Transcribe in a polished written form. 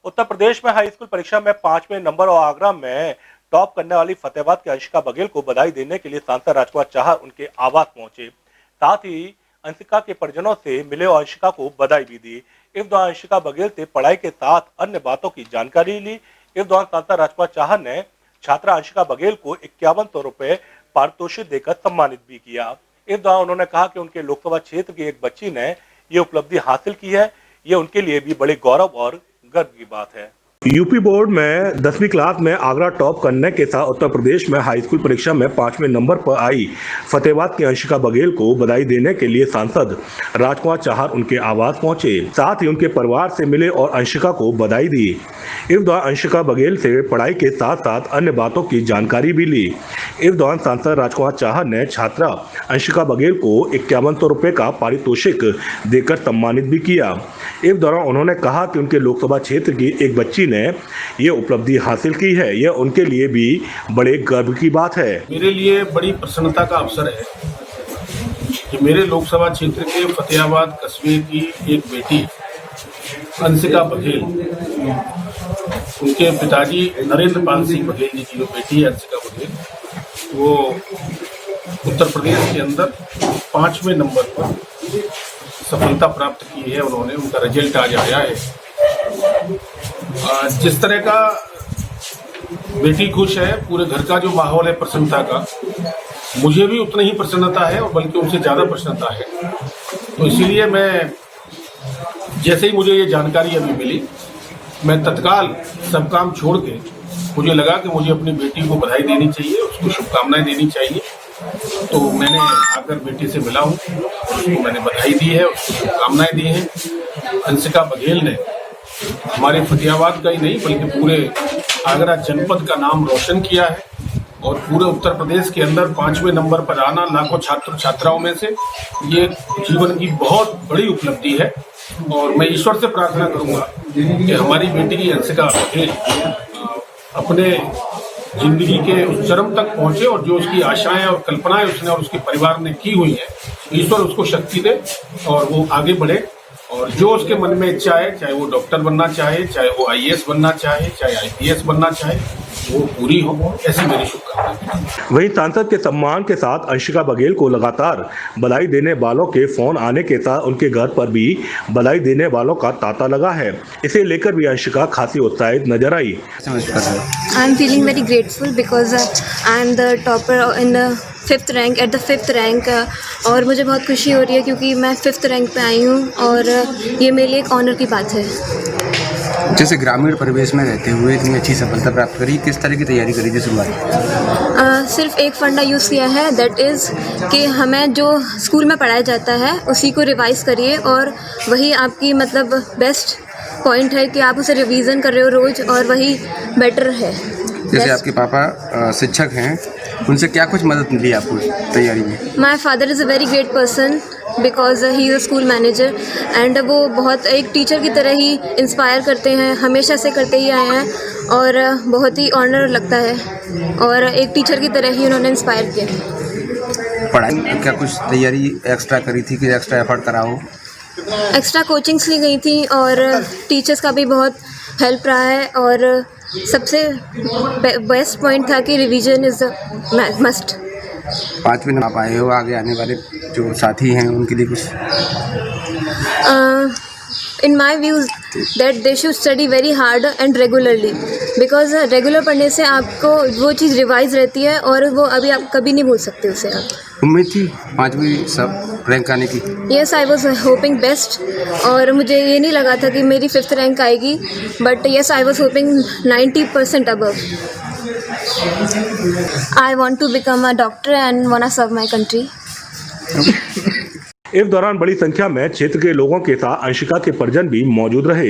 उत्तर प्रदेश में high school परीक्षा में 5वें नंबर और आगरा में टॉप करने वाली फतेहाबाद की अंशिका बघेल को बधाई देने के लिए सांसद राजकुमार चाहर उनके आवास पहुंचे। साथ ही अंशिका के परिजनों से मिले और अंशिका को बधाई भी दी। इस दौरान अंशिका बघेल से पढ़ाई के साथ अन्य बातों की जानकारी ली। इस दौरान सांसद राजकुमार चाहर ने छात्रा अंशिका बघेल को 5100 रुपए पारितोषिक देकर सम्मानित भी किया। इस दौरान उन्होंने कहा कि उनके लोकसभा क्षेत्र की एक बच्ची ने ये उपलब्धि हासिल की है, ये उनके लिए भी बड़े गौरव और गर्व की बात है। यूपी बोर्ड में 10वीं क्लास में आगरा टॉप करने के साथ उत्तर प्रदेश में हाई स्कूल परीक्षा में 5वें नंबर पर आई फतेहाबाद की अंशिका बघेल को बधाई देने के लिए सांसद राजकुमार चाहर उनके आवास पहुंचे। साथ ही उनके परिवार से मिले और अंशिका को बधाई दी। इस दौरान अंशिका बघेल से पढ़ाई के साथ साथ अन्य बातों की जानकारी भी ली। इस दौरान सांसद राजकुमार चाहर ने छात्रा अंशिका बघेल को 5100 रुपए का पारितोषिक देकर सम्मानित भी किया। इस दौरान उन्होंने कहा कि उनके लोकसभा क्षेत्र की एक बच्ची ने ये उपलब्धि हासिल की है, यह उनके लिए भी बड़े गर्व की बात है। मेरे लिए बड़ी प्रसन्नता का अवसर है कि मेरे लोकसभा क्षेत्र के फतेहाबाद कस्बे की एक बेटी अंशिका बघेल, उनके पिताजी नरेंद्र पाल सिंह बघेल जी की जो बेटी है अंशिका बघेल, वो उत्तर प्रदेश के अंदर 5वें नंबर पर सफलता प्राप्त की है। उन्होंने, उनका रिजल्ट आज आया है। जिस तरह का बेटी खुश है, पूरे घर का जो माहौल है प्रसन्नता का, मुझे भी उतना ही प्रसन्नता है और बल्कि उनसे ज्यादा प्रसन्नता है। तो इसीलिए मैं, जैसे ही मुझे ये जानकारी अभी मिली, मैं तत्काल सब काम छोड़ के मुझे लगा कि मुझे अपनी बेटी को बधाई देनी चाहिए, उसको शुभकामनाएं देनी चाहिए। तो मैंने आकर बेटी से मिला हूँ, उसको मैंने बधाई दी है, उसको शुभकामनाएं दी हैं। अंशिका बघेल ने हमारे फतेहाबाद का ही नहीं बल्कि पूरे आगरा जनपद का नाम रोशन किया है और पूरे उत्तर प्रदेश के अंदर 5वें नंबर पर आना लाखों छात्र छात्राओं में से ये जीवन की बहुत बड़ी उपलब्धि है। और मैं ईश्वर से प्रार्थना करूंगा कि हमारी बेटी अंशिका बघेल अपने जिंदगी के उस चरम तक पहुंचे और जो उसकी आशाएं और कल्पनाएं उसने और उसके परिवार ने की हुई है, ईश्वर उसको शक्ति दे और वो आगे बढ़े और जो उसके मन में इच्छा है, चाहे वो डॉक्टर बनना चाहे, चाहे वो आईएएस बनना चाहे, चाहे आईपीएस बनना चाहे, वो पूरी हो, ऐसी मेरी शुभकामनाएं। वहीं सांसद के सम्मान के साथ अंशिका बघेल को लगातार बधाई देने वालों के फोन आने के साथ उनके घर पर भी बधाई देने वालों का तांता लगा है। इसे लेकर भी अंशिका खासी उत्साहित नजर आई। I am feeling very grateful because I am the topper in the 5th rank at the 5th rank और मुझे बहुत खुशी हो रही है क्योंकि मैं 5th रैंक पे आई हूँ और ये मेरे लिए एक ऑनर की बात है। जैसे ग्रामीण परिवेश में रहते हुए इतनी अच्छी सफलता प्राप्त करी, किस तरह की तैयारी करी थी शुरुआत? सिर्फ एक फंडा यूज़ किया है, दैट इज़ कि हमें जो स्कूल में पढ़ाया जाता है उसी को रिवाइज़ करिए और वही आपकी मतलब बेस्ट पॉइंट है कि आप उसे रिवीजन कर रहे हो रोज़ और वही बेटर है। जैसे आपके पापा शिक्षक हैं, उनसे क्या कुछ मदद मिली आपको तैयारी में? My father is a very great person because he is a school manager and वो बहुत एक टीचर की तरह ही इंस्पायर करते हैं, हमेशा से करते ही आए हैं और बहुत ही ऑनर लगता है और एक टीचर की तरह ही उन्होंने इंस्पायर किया। पढ़ाई में क्या कुछ तैयारी एक्स्ट्रा करी थी कि एक्स्ट्रा एफर्ट करा हो? एक्स्ट्रा कोचिंग्स ली गई थी और टीचर्स का भी बहुत हेल्प रहा है और सबसे बेस्ट पॉइंट था कि रिवीजन इज़ मस्ट। 5वें नंबर आप आए हो, आगे आने वाले जो साथी हैं उनके लिए कुछ? In my views that they should study very hard and regularly because regular पढ़ने से आपको वो चीज़ रिवाइज रहती है और वो अभी आप कभी नहीं भूल सकते उसे। आप उम्मीद थी 5वीं सब रैंक आने की? Yes, I was hoping best और मुझे ये नहीं लगा था कि मेरी 5th रैंक आएगी, but yes I was hoping 90% above. I want to become a doctor and wanna serve my country. इस दौरान बड़ी संख्या में क्षेत्र के लोगों के साथ अंशिका के परिजन भी मौजूद रहे।